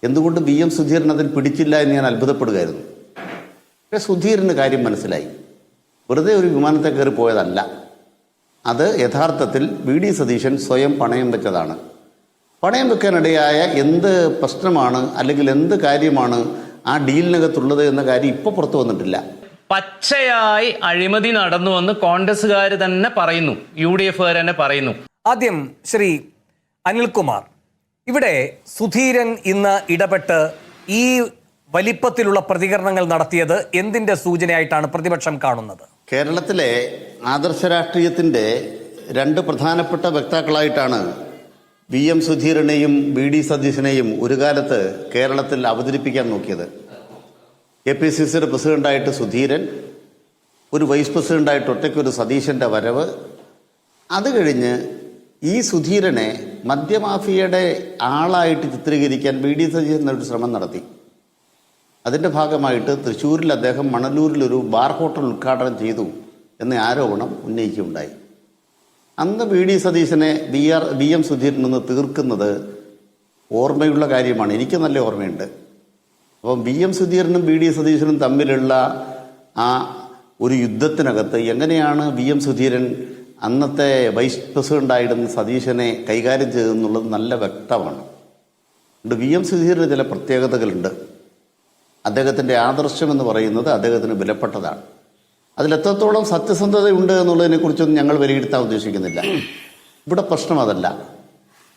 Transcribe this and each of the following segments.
എന്തുകൊണ്ട് VM സുധീരൻ അതിൽ പിടിച്ചില്ല എന്ന് ഞാൻ അത്ഭുതപ്പെടുകയായിരുന്നു. പക്ഷേ സുധീരന് കാര്യം മനസ്സിലായി. വെറുതെ ഒരു വിമാനത്തെ കയറി പോയതല്ല, അത് യഥാർത്ഥത്തിൽ VD സതീശൻ സ്വയം പണയം വെച്ചതാണ്. പണയം വെക്കാനിടയായ എന്ത് പ്രശ്നമാണ് അല്ലെങ്കിൽ എന്ത് കാര്യമാണ് ആ ഡീലിനകത്തുള്ളത് എന്ന കാര്യം ഇപ്പോൾ പുറത്തു വന്നിട്ടില്ല. പച്ചയായി അഴിമതി നടന്നുവെന്ന് കോൺഗ്രസ്സുകാർ തന്നെ പറയുന്നു, UDF തന്നെ പറയുന്നു. ആദ്യം ശ്രീ അനിൽകുമാർ, ഇവിടെ സുധീരൻ ഇന്ന് ഇടപെട്ട് ഈ വലിപ്പത്തിലുള്ള പ്രതികരണങ്ങൾ നടത്തിയത് എന്തിന്റെ സൂചനയായിട്ടാണ് പ്രതിപക്ഷം കാണുന്നത്? കേരളത്തിലെ ആദർശ രാഷ്ട്രീയത്തിൻ്റെ രണ്ട് പ്രധാനപ്പെട്ട വക്താക്കളായിട്ടാണ് VM സുധീരനെയും VD സതീശനെയും ഒരു കാലത്ത് കേരളത്തിൽ അവതരിപ്പിക്കാൻ നോക്കിയത്. APCCയുടെ പ്രസിഡന്റായിട്ട് സുധീരൻ, ഒരു വൈസ് പ്രസിഡന്റായിട്ട് ഒറ്റയ്ക്കൊരു സതീശൻ്റെ വരവ്. അത് കഴിഞ്ഞ് ഈ സുധീരനെ മദ്യമാഫിയയുടെ ആളായിട്ട് ചിത്രീകരിക്കാൻ VD സതീശൻ ഒരു ശ്രമം നടത്തി. അതിൻ്റെ ഭാഗമായിട്ട് തൃശ്ശൂരിൽ അദ്ദേഹം മണലൂരിലൊരു ബാർ ഹോട്ടൽ ഉദ്ഘാടനം ചെയ്തു എന്ന ആരോപണം ഉന്നയിക്കുകയുണ്ടായി. അന്ന് VD സതീശനെ VM സുധീരൻ നിന്ന് തീർക്കുന്നത് ഓർമ്മയുള്ള കാര്യമാണ്, എനിക്ക് നല്ല ഓർമ്മയുണ്ട്. അപ്പം VM സുധീരനും VD സതീശനും തമ്മിലുള്ള ആ ഒരു യുദ്ധത്തിനകത്ത് എങ്ങനെയാണ് VM സുധീരൻ അന്നത്തെ വൈസ് പ്രസിഡൻ്റായിരുന്ന സതീശനെ കൈകാര്യം ചെയ്തെന്നുള്ളത് നല്ല വ്യക്തമാണ്. VM സുധീരന് ചില പ്രത്യേകതകളുണ്ട്. അദ്ദേഹത്തിൻ്റെ ആദർശം എന്ന് പറയുന്നത് അദ്ദേഹത്തിന് വിലപ്പെട്ടതാണ്. അതിലെത്രത്തോളം സത്യസന്ധതയുണ്ട് എന്നുള്ളതിനെക്കുറിച്ചൊന്നും ഞങ്ങൾ വിലയിരുത്താൻ ഉദ്ദേശിക്കുന്നില്ല. ഇവിടെ പ്രശ്നം അതല്ല.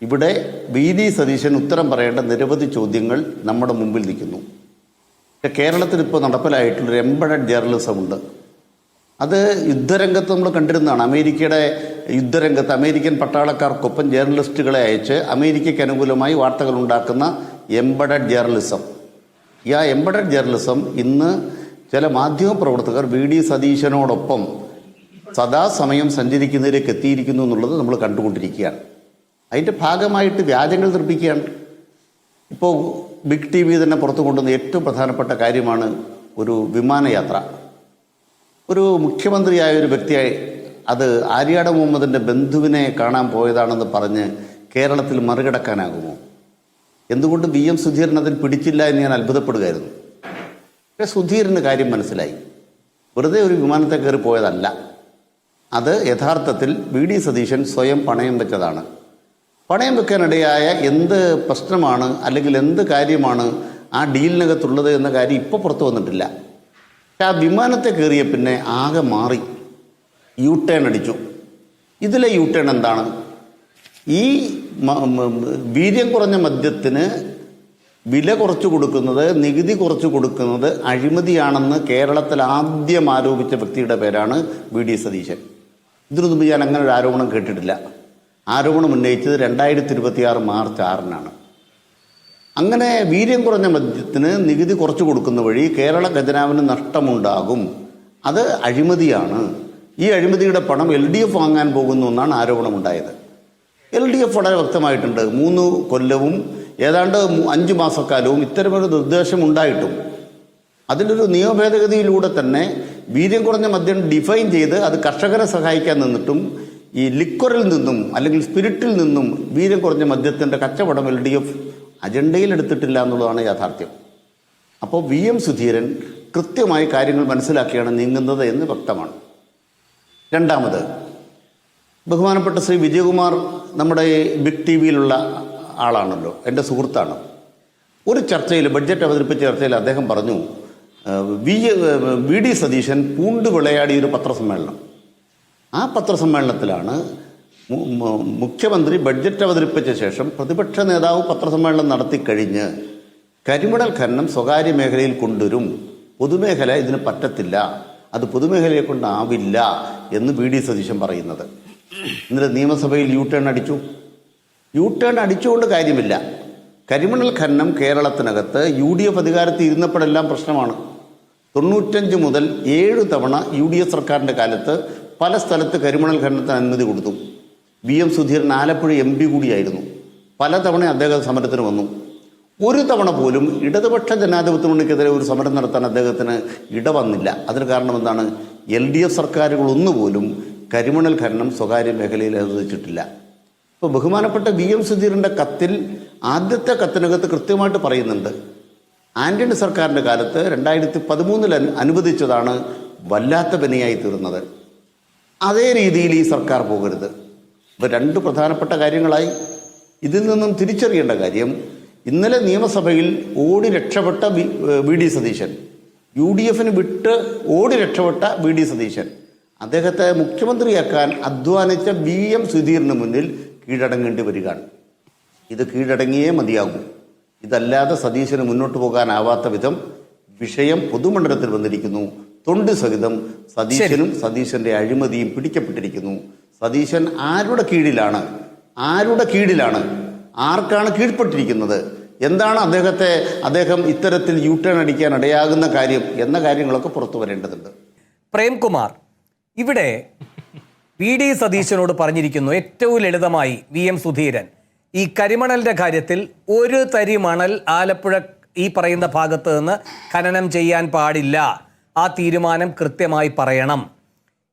ഇവിടെ VD സതീശൻ ഉത്തരം പറയേണ്ട നിരവധി ചോദ്യങ്ങൾ നമ്മുടെ മുമ്പിൽ നിൽക്കുന്നു. കേരളത്തിൽ ഇപ്പോൾ നടപ്പിലായിട്ടുള്ളൊരു എംബഡഡ് ജേർണലിസം ഉണ്ട്. അത് യുദ്ധരംഗത്ത് നമ്മൾ കണ്ടിരുന്നതാണ്. അമേരിക്കയുടെ യുദ്ധരംഗത്ത് അമേരിക്കൻ പട്ടാളക്കാർക്കൊപ്പം ജേർണലിസ്റ്റുകളെ അയച്ച് അമേരിക്കയ്ക്ക് അനുകൂലമായി വാർത്തകൾ ഉണ്ടാക്കുന്ന എംബഡഡ് ജേർണലിസം. ഈ എംബഡഡ് ജേർണലിസം ഇന്ന് ചില മാധ്യമപ്രവർത്തകർ VD സതീശനോടൊപ്പം സദാസമയം സഞ്ചരിക്കുന്നതിലേക്ക് എത്തിയിരിക്കുന്നു എന്നുള്ളത് നമ്മൾ കണ്ടുകൊണ്ടിരിക്കുകയാണ്. അതിൻ്റെ ഭാഗമായിട്ട് വ്യാജങ്ങൾ നിർമ്മിക്കുകയാണ്. ഇപ്പോൾ ബിഗ് TV തന്നെ പുറത്തു കൊണ്ടുവന്ന ഏറ്റവും പ്രധാനപ്പെട്ട കാര്യമാണ് ഒരു വിമാനയാത്ര. ഒരു മുഖ്യമന്ത്രിയായ ഒരു വ്യക്തിയായി അത് ആര്യാട മുഹമ്മദിൻ്റെ ബന്ധുവിനെ കാണാൻ പോയതാണെന്ന് പറഞ്ഞ് കേരളത്തിൽ മറികടക്കാനാകുമോ? എന്തുകൊണ്ട് VM സുധീരൻ അതിൽ പിടിച്ചില്ല എന്ന് ഞാൻ അത്ഭുതപ്പെടുകയായിരുന്നു. പക്ഷേ സുധീരന് കാര്യം മനസ്സിലായി. വെറുതെ ഒരു വിമാനത്തെ കയറി പോയതല്ല, അത് യഥാർത്ഥത്തിൽ VD സതീശൻ സ്വയം പണയം വെച്ചതാണ്. പണയം വെക്കാനിടയായ എന്ത് പ്രശ്നമാണ് അല്ലെങ്കിൽ എന്ത് കാര്യമാണ് ആ ഡീലിനകത്തുള്ളത് എന്ന കാര്യം ഇപ്പോൾ പുറത്തു വന്നിട്ടില്ല. പക്ഷെ ആ വിമാനത്തെ കയറിയ പിന്നെ ആകെ മാറി, U-ടേൺ അടിച്ചു. ഇതിലെ U-ടേൺ എന്താണ്? ഈ വീര്യം കുറഞ്ഞ മദ്യത്തിന് വില കുറച്ച് കൊടുക്കുന്നത്, നികുതി കുറച്ച് കൊടുക്കുന്നത് അഴിമതിയാണെന്ന് കേരളത്തിൽ ആദ്യം ആരോപിച്ച വ്യക്തിയുടെ പേരാണ് VD സതീശൻ. ഇതിനു മുമ്പ് ഞാൻ അങ്ങനെ ഒരു ആരോപണം കേട്ടിട്ടില്ല. ആരോപണം ഉന്നയിച്ചത് 2026 മാർച്ച് 6-നാണ്. അങ്ങനെ വീര്യം കുറഞ്ഞ മദ്യത്തിന് നികുതി കുറച്ച് കൊടുക്കുന്ന വഴി കേരള ഖജനാവിന് നഷ്ടമുണ്ടാകും, അത് അഴിമതിയാണ്, ഈ അഴിമതിയുടെ പണം LDF വാങ്ങാൻ പോകുന്നു എന്നാണ് ആരോപണമുണ്ടായത്. LDF വളരെ വ്യക്തമായിട്ടുണ്ട്. 3 കൊല്ലവും ഏതാണ്ട് 5 മാസക്കാലവും ഇത്തരമൊരു നിർദ്ദേശം ഉണ്ടായിട്ടും അതിലൊരു നിയമഭേദഗതിയിലൂടെ തന്നെ വീര്യം കുറഞ്ഞ മദ്യം ഡിഫൈൻ ചെയ്ത് അത് കർഷകരെ സഹായിക്കാൻ നിന്നിട്ടും ഈ ലിക്വറിൽ നിന്നും അല്ലെങ്കിൽ സ്പിരിറ്റിൽ നിന്നും വീര്യം കുറഞ്ഞ മദ്യത്തിൻ്റെ കച്ചവടം LDF അജണ്ടയിൽ എടുത്തിട്ടില്ല എന്നുള്ളതാണ് യാഥാർത്ഥ്യം. അപ്പോൾ VM സുധീരൻ കൃത്യമായി കാര്യങ്ങൾ മനസ്സിലാക്കിയാണ് നീങ്ങുന്നത് എന്ന് വ്യക്തമാണ്. രണ്ടാമത്, ബഹുമാനപ്പെട്ട ശ്രീ വിജയകുമാർ നമ്മുടെ ബിഗ് TVയിലുള്ള ആളാണല്ലോ, എൻ്റെ സുഹൃത്താണ്. ഒരു ചർച്ചയിൽ, ബഡ്ജറ്റ് അവതരിപ്പിച്ച ചർച്ചയിൽ അദ്ദേഹം പറഞ്ഞു, VD സതീശൻ പൂണ്ട് വിളയാടിയൊരു പത്രസമ്മേളനം. ആ പത്രസമ്മേളനത്തിലാണ് മുഖ്യമന്ത്രി ബഡ്ജറ്റ് അവതരിപ്പിച്ച ശേഷം പ്രതിപക്ഷ നേതാവ് പത്രസമ്മേളനം നടത്തിക്കഴിഞ്ഞ് കരിമണൽ ഖനനം സ്വകാര്യ മേഖലയിൽ കൊണ്ടുവരും, പൊതുമേഖല ഇതിന് പറ്റത്തില്ല, അത് പൊതുമേഖലയെ കൊണ്ടാവില്ല എന്ന് VD സതീശൻ പറയുന്നത്. എന്നിട്ട് നിയമസഭയിൽ U-ടേൺ അടിച്ചു. U-ടേൺ അടിച്ചുകൊണ്ട് കാര്യമില്ല. കരിമണൽ ഖനനം കേരളത്തിനകത്ത് UDF അധികാരത്തിൽ ഇരുന്നപ്പോഴെല്ലാം പ്രശ്നമാണ്. 95 മുതൽ 7 തവണ UDF സർക്കാരിൻ്റെ കാലത്ത് പല സ്ഥലത്ത് കരിമണൽ ഖനനത്തിന് അനുമതി കൊടുത്തു. VM സുധീരൻ ആലപ്പുഴ MP കൂടിയായിരുന്നു. പലതവണ അദ്ദേഹം സമരത്തിന് വന്നു. ഒരു തവണ പോലും ഇടതുപക്ഷ ജനാധിപത്യ മുന്നണിക്കെതിരെ ഒരു സമരം നടത്താൻ അദ്ദേഹത്തിന് ഇടവന്നില്ല. അതിന് കാരണം എന്താണ്? LDF സർക്കാരുകൾ ഒന്നുപോലും കരിമണൽ ഖനനം സ്വകാര്യ മേഖലയിൽ അനുവദിച്ചിട്ടില്ല. ഇപ്പോൾ ബഹുമാനപ്പെട്ട VM സുധീരൻ്റെ കത്തിൽ ആദ്യത്തെ കത്തിനകത്ത് കൃത്യമായിട്ട് പറയുന്നുണ്ട്, ആന്റണി സർക്കാരിൻ്റെ കാലത്ത് 2013 അനുവദിച്ചതാണ് വല്ലാത്ത വിനയായി തീർന്നത്. അതേ രീതിയിൽ ഈ സർക്കാർ പോകരുത്. ഇപ്പോൾ രണ്ട് പ്രധാനപ്പെട്ട കാര്യങ്ങളായി. ഇതിൽ നിന്നും തിരിച്ചറിയേണ്ട കാര്യം, ഇന്നലെ നിയമസഭയിൽ ഓടി രക്ഷപ്പെട്ട വി ഡി സതീശൻ, UDF വിട്ട് ഓടി രക്ഷപ്പെട്ട വി ഡി സതീശൻ, അദ്ദേഹത്തെ മുഖ്യമന്ത്രിയാക്കാൻ അധ്വാനിച്ച VM സുധീറിന് മുന്നിൽ കീഴടങ്ങേണ്ടി വരികയാണ്. ഇത് കീഴടങ്ങിയേ മതിയാകൂ. ഇതല്ലാതെ സതീശന് മുന്നോട്ട് പോകാനാവാത്ത വിധം വിഷയം പൊതുമണ്ഡലത്തിൽ വന്നിരിക്കുന്നു. തൊണ്ടി സഹിതം സതീശനും സതീശന്റെ അഴിമതിയും പിടിക്കപ്പെട്ടിരിക്കുന്നു. സതീശൻ ആരുടെ കീഴിലാണ്, ആർക്കാണ് കീഴ്പ്പെട്ടിരിക്കുന്നത്, എന്താണ് അദ്ദേഹം ഇത്തരത്തിൽ യൂട്ടേൺ അടിക്കാൻ ഇടയാകുന്ന കാര്യം എന്ന കാര്യങ്ങളൊക്കെ പുറത്തു വരേണ്ടതുണ്ട്. പ്രേംകുമാർ, ഇവിടെ VD സതീശനോട് പറഞ്ഞിരിക്കുന്നു ഏറ്റവും ലളിതമായി VM സുധീരൻ, ഈ കരിമണലിന്റെ കാര്യത്തിൽ ഒരു തരി മണൽ ആലപ്പുഴ ഈ പറയുന്ന ഭാഗത്ത് നിന്ന് ഖനനം ചെയ്യാൻ പാടില്ല. ആ തീരുമാനം കൃത്യമായി പറയണം.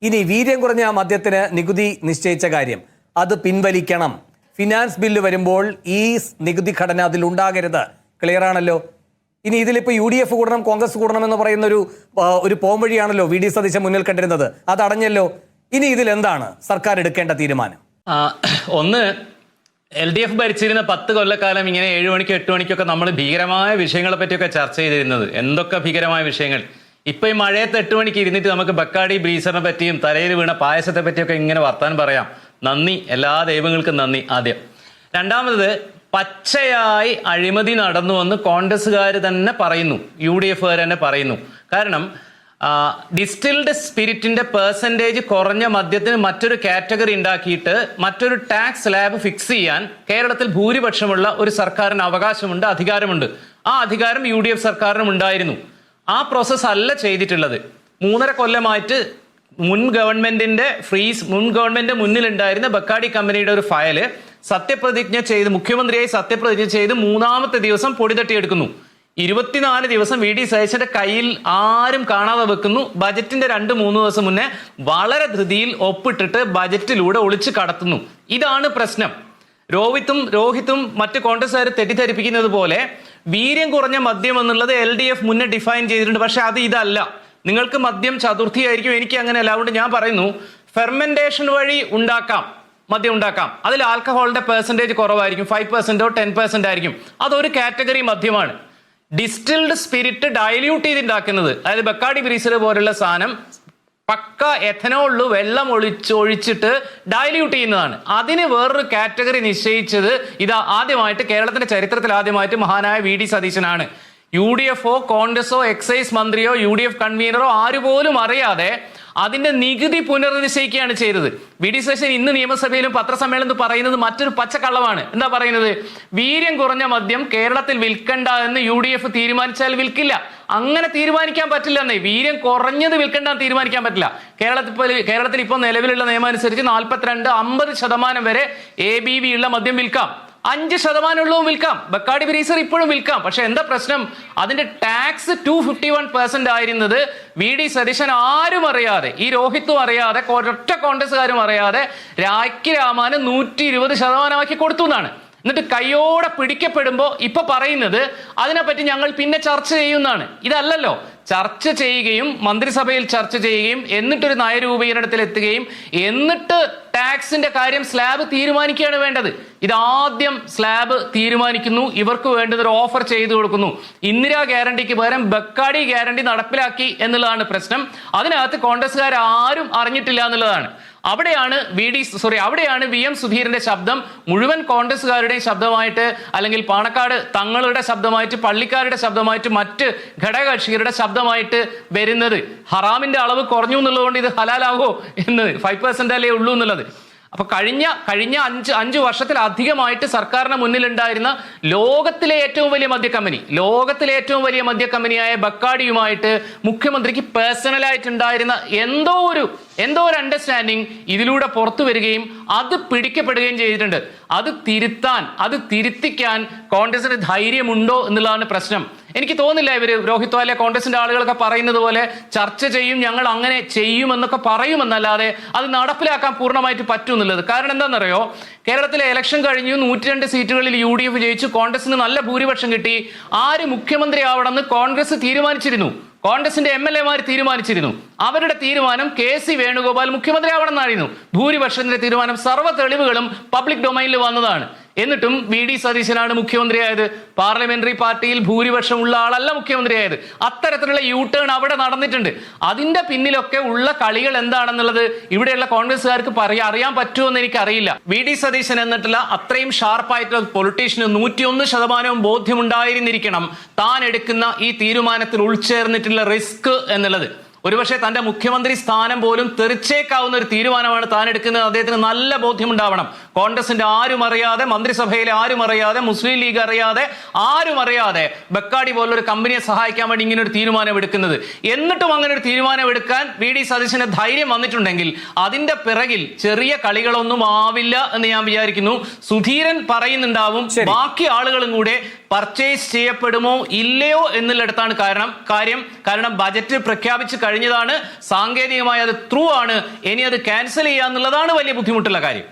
ഇനി വീര്യം കുറഞ്ഞ മദ്യത്തിന് നികുതി നിശ്ചയിച്ച കാര്യം അത് പിൻവലിക്കണം. ഫിനാൻസ് ബില്ല് വരുമ്പോൾ ഈ നികുതി ഘടന അതിലുണ്ടാകരുത്. ക്ലിയർ ആണല്ലോ. ഇനി ഇതിലിപ്പോൾ UDF കൂടണം, കോൺഗ്രസ് കൂടണം എന്ന് പറയുന്ന ഒരു പോംവഴിയാണല്ലോ VD സതീശൻ മുന്നിൽ കണ്ടിരുന്നത്. അത് അടഞ്ഞല്ലോ. ഇനി ഇതിലെന്താണ് സർക്കാർ എടുക്കേണ്ട തീരുമാനം? ഒന്ന്, LDF ഭരിച്ചിരുന്ന 10 കൊല്ലക്കാലം ഇങ്ങനെ 7 മണിക്കും 8 മണിക്കൊക്കെ നമ്മൾ ഭീകരമായ വിഷയങ്ങളെ പറ്റിയൊക്കെ ചർച്ച ചെയ്തിരുന്നത്. എന്തൊക്കെ ഭീകരമായ വിഷയങ്ങൾ. ഇപ്പൊ ഈ മഴയത്ത് 8 മണിക്ക് ഇരുന്നിട്ട് നമുക്ക് ബക്കാടി ബ്രീസറിനെ പറ്റിയും തലയിൽ വീണ പായസത്തെ പറ്റിയൊക്കെ ഇങ്ങനെ വർത്താനം പറയാം. നന്ദി, എല്ലാ ദൈവങ്ങൾക്കും നന്ദി. ആദ്യം. രണ്ടാമത്, പച്ചയായി അഴിമതി നടന്നുവെന്ന് കോൺഗ്രസ്സുകാർ തന്നെ പറയുന്നു, UDF തന്നെ പറയുന്നു. കാരണം ഡിസ്റ്റിൽഡ് സ്പിരിറ്റിന്റെ പെർസെൻറ്റേജ് കുറഞ്ഞ മദ്യത്തിന് മറ്റൊരു കാറ്റഗറി ഉണ്ടാക്കിയിട്ട് മറ്റൊരു ടാക്സ് സ്ലാബ് ഫിക്സ് ചെയ്യാൻ കേരളത്തിൽ ഭൂരിപക്ഷമുള്ള ഒരു സർക്കാരിന് അവകാശമുണ്ട്, അധികാരമുണ്ട്. ആ അധികാരം UDF സർക്കാരിനും ഉണ്ടായിരുന്നു. ആ പ്രോസസ് അല്ല ചെയ്തിട്ടുള്ളത്. 3.5 കൊല്ലമായിട്ട് മുൻ ഗവൺമെന്റ് മുന്നിലുണ്ടായിരുന്ന ബക്കാടി കമ്പനിയുടെ ഒരു ഫയല് മുഖ്യമന്ത്രിയായി സത്യപ്രതിജ്ഞ ചെയ്ത് 3ാമത്തെ ദിവസം പൊടി തട്ടിയെടുക്കുന്നു. 24 ദിവസം VD സതീശന്റെ കയ്യിൽ ആരും കാണാതെ വെക്കുന്നു. ബജറ്റിന്റെ 2-3 ദിവസം മുന്നേ വളരെ ധൃതിയിൽ ഒപ്പിട്ടിട്ട് ബജറ്റിലൂടെ ഒളിച്ചു കടത്തുന്നു. ഇതാണ് പ്രശ്നം. രോഹിത്തും മറ്റ് കോൺഗ്രസ്സുകാർ തെറ്റിദ്ധരിപ്പിക്കുന്നത് പോലെ വീര്യം കുറഞ്ഞ മദ്യം എന്നുള്ളത് LDF മുന്നേ ഡിഫൈൻ ചെയ്തിട്ടുണ്ട്. പക്ഷെ ഇതല്ല. നിങ്ങൾക്ക് മദ്യം ചതുർത്ഥിയായിരിക്കും, എനിക്ക് അങ്ങനെയല്ല. അതുകൊണ്ട് ഞാൻ പറയുന്നു, ഫെർമെന്റേഷൻ വഴി മദ്യം ഉണ്ടാക്കാം. അതിൽ ആൽക്കഹോളിന്റെ പെർസെൻറ്റേജ് കുറവായിരിക്കും, 5%ഓ 10% ആയിരിക്കും. അതൊരു കാറ്റഗറി മദ്യമാണ്. ഡിസ്റ്റിൽഡ് സ്പിരിറ്റ് ഡൈല്യൂട്ട് ചെയ്തുണ്ടാക്കുന്നത്, അതായത് ബക്കാടി ബ്രീസർ പോലുള്ള സാധനം പക്ക എഥനോളിൽ വെള്ളം ഒഴിച്ചിട്ട് ഡൈല്യൂട്ട് ചെയ്യുന്നതാണ്. അതിന് വേറൊരു കാറ്റഗറി നിശ്ചയിച്ചത് ആദ്യമായിട്ട് കേരളത്തിന്റെ ചരിത്രത്തിൽ ആദ്യമായിട്ട് മഹാനായ VD സതീശനാണ്. UDFോ കോൺഗ്രസോ എക്സൈസ് മന്ത്രിയോ UDF കൺവീനറോ ആരുപോലും അറിയാതെ അതിന്റെ നികുതി പുനർനിശ്ചയിക്കുകയാണ് ചെയ്തത്. VD സതീശൻ ഇന്ന് നിയമസഭയിലും പത്രസമ്മേളനത്തിൽ പറയുന്നത് മറ്റൊരു പച്ചക്കള്ളമാണ്. എന്താ പറയുന്നത്? വീര്യം കുറഞ്ഞ മദ്യം കേരളത്തിൽ വിൽക്കണ്ട എന്ന് UDF തീരുമാനിച്ചാൽ വിൽക്കില്ല. അങ്ങനെ തീരുമാനിക്കാൻ പറ്റില്ല എന്നേ. വീര്യം കുറഞ്ഞത് വിൽക്കണ്ട തീരുമാനിക്കാൻ പറ്റില്ല. കേരളത്തിൽ ഇപ്പോൾ നിലവിലുള്ള നിയമം അനുസരിച്ച് 42-50% വരെ ABV ഉള്ള മദ്യം വിൽക്കാം. 5% ഉള്ളതും വിൽക്കാം. ബക്കാടി ബ്രീസർ ഇപ്പോഴും വിൽക്കാം. പക്ഷെ എന്താ പ്രശ്നം? അതിന്റെ ടാക്സ് 251% ആയിരുന്നത് VD സതീശൻ ആരും അറിയാതെ, ഈ രോഹിത്തും അറിയാതെ, ഒറ്റ കോൺഗ്രസ്സുകാരും അറിയാതെ രാമാന് 120% ആക്കി കൊടുത്തു എന്നാണ്. എന്നിട്ട് കയ്യോടെ പിടിക്കപ്പെടുമ്പോൾ ഇപ്പൊ പറയുന്നത് അതിനെപ്പറ്റി ഞങ്ങൾ പിന്നെ ചർച്ച ചെയ്യുന്നതാണ്. ഇതല്ലല്ലോ. ചർച്ച ചെയ്യുകയും മന്ത്രിസഭയിൽ ചർച്ച ചെയ്യുകയും എന്നിട്ടൊരു നയരൂപീകരണത്തിൽ എത്തുകയും എന്നിട്ട് ടാക്സിന്റെ കാര്യം സ്ലാബ് തീരുമാനിക്കുകയാണ് വേണ്ടത്. ഇതാദ്യം സ്ലാബ് തീരുമാനിക്കുന്നു, ഇവർക്ക് വേണ്ടതൊരു ഓഫർ ചെയ്തു കൊടുക്കുന്നു. ഇന്ദിരാ ഗ്യാരണ്ടിക്ക് പകരം ബക്കാടി ഗ്യാരണ്ടി നടപ്പിലാക്കി എന്നുള്ളതാണ് പ്രശ്നം. അതിനകത്ത് കോൺഗ്രസ്സുകാർ ആരും അറിഞ്ഞിട്ടില്ല എന്നുള്ളതാണ്. അവിടെയാണ് VM സുധീരന്റെ ശബ്ദം മുഴുവൻ കോൺഗ്രസ്സുകാരുടെയും ശബ്ദമായിട്ട്, അല്ലെങ്കിൽ പാണക്കാട് തങ്ങളുടെ ശബ്ദമായിട്ട്, പള്ളിക്കാരുടെ ശബ്ദമായിട്ട്, മറ്റ് ഘടകകക്ഷികളുടെ ശബ്ദമായിട്ട് വരുന്നത്. ഹറാമിന്റെ അളവ് കുറഞ്ഞു എന്നുള്ളതുകൊണ്ട് ഇത് ഹലാലാവോ എന്ന് 5% അല്ലേ ഉള്ളൂ എന്നുള്ളത്. അപ്പൊ കഴിഞ്ഞ 5 വർഷത്തിലധികമായിട്ട് സർക്കാരിന് മുന്നിലുണ്ടായിരുന്ന ലോകത്തിലെ ഏറ്റവും വലിയ മദ്യക്കമ്പനിയായ ബക്കാടിയുമായിട്ട് മുഖ്യമന്ത്രിക്ക് പേഴ്സണലായിട്ട് ഉണ്ടായിരുന്ന എന്തോ ഒരു അണ്ടർസ്റ്റാൻഡിങ് ഇതിലൂടെ പുറത്തു വരികയും അത് പിടിക്കപ്പെടുകയും ചെയ്തിട്ടുണ്ട്. അത് തിരുത്തിക്കാൻ കോൺഗ്രസിന് ധൈര്യമുണ്ടോ എന്നുള്ളതാണ് പ്രശ്നം. എനിക്ക് തോന്നില്ല ഇവര് രോഹിത് വാലെ കോൺഗ്രസിന്റെ ആളുകളൊക്കെ പറയുന്നത് പോലെ ചർച്ച ചെയ്യും, ഞങ്ങൾ അങ്ങനെ ചെയ്യുമെന്നൊക്കെ പറയുമെന്നല്ലാതെ അത് നടപ്പിലാക്കാൻ പൂർണ്ണമായിട്ട് പറ്റുമെന്നുള്ളത്. കാരണം എന്താണെന്നറിയോ, കേരളത്തിലെ ഇലക്ഷൻ കഴിഞ്ഞു, 102 സീറ്റുകളിൽ UDF ജയിച്ചു, കോൺഗ്രസിന് നല്ല ഭൂരിപക്ഷം കിട്ടി. ആര് മുഖ്യമന്ത്രി ആവണമെന്ന് കോൺഗ്രസ് തീരുമാനിച്ചിരുന്നു, കോൺഗ്രസിന്റെ MLA-മാർ തീരുമാനിച്ചിരുന്നു. അവരുടെ തീരുമാനം KC വേണുഗോപാൽ മുഖ്യമന്ത്രി ആവണമെന്നായിരുന്നു. ഭൂരിപക്ഷത്തിന്റെ തീരുമാനം, സർവ്വ തെളിവുകളും പബ്ലിക് ഡൊമൈനിൽ വന്നതാണ്. എന്നിട്ടും VD സതീശനാണ് മുഖ്യമന്ത്രിയായത്. പാർലമെന്ററി പാർട്ടിയിൽ ഭൂരിപക്ഷം ഉള്ള ആളല്ല മുഖ്യമന്ത്രിയായത്. അത്തരത്തിലുള്ള U-ടേൺ അവിടെ നടന്നിട്ടുണ്ട്. അതിന്റെ പിന്നിലൊക്കെ ഉള്ള കളികൾ എന്താണെന്നുള്ളത് ഇവിടെയുള്ള കോൺഗ്രസ്സുകാർക്ക് അറിയാൻ പറ്റുമോ എന്ന് എനിക്കറിയില്ല. VD സതീശൻ എന്നിട്ടുള്ള അത്രയും ഷാർപ്പായിട്ടുള്ള പൊളിറ്റീഷ്യന് 101% ബോധ്യമുണ്ടായിരുന്നിരിക്കണം താൻ എടുക്കുന്ന ഈ തീരുമാനത്തിൽ ഉൾച്ചേർന്നിട്ടുള്ള റിസ്ക് എന്നുള്ളത്. ഒരുപക്ഷെ തന്റെ മുഖ്യമന്ത്രി സ്ഥാനം പോലും തെറിച്ചേക്കാവുന്ന ഒരു തീരുമാനമാണ് താൻ എടുക്കുന്നത്. അദ്ദേഹത്തിന് നല്ല ബോധ്യമുണ്ടാവണം. കോൺഗ്രസിന്റെ ആരും അറിയാതെ, മന്ത്രിസഭയിലെ ആരും അറിയാതെ, മുസ്ലിം ലീഗ് അറിയാതെ, ആരും അറിയാതെ ബക്കാടി പോലൊരു കമ്പനിയെ സഹായിക്കാൻ വേണ്ടി ഇങ്ങനെ ഒരു തീരുമാനം എടുക്കുന്നത്. എന്നിട്ടും അങ്ങനെ ഒരു തീരുമാനം എടുക്കാൻ VD സതീശന് ധൈര്യം വന്നിട്ടുണ്ടെങ്കിൽ അതിന്റെ പിറകിൽ ചെറിയ കളികളൊന്നും ആവില്ല എന്ന് ഞാൻ വിചാരിക്കുന്നു. സുധീരൻ പറയുന്നുണ്ടാവും, ബാക്കി ആളുകളും കൂടെ പർച്ചേസ് ചെയ്യപ്പെടുമോ ഇല്ലയോ എന്നുള്ളിടത്താണ് കാരണം ബജറ്റ് പ്രഖ്യാപിച്ച് കഴിഞ്ഞതാണ്, സാങ്കേതികമായി അത് ത്രൂ ആണ്, ഇനി അത് ക്യാൻസൽ ചെയ്യുക എന്നുള്ളതാണ് വലിയ ബുദ്ധിമുട്ടുള്ള കാര്യം.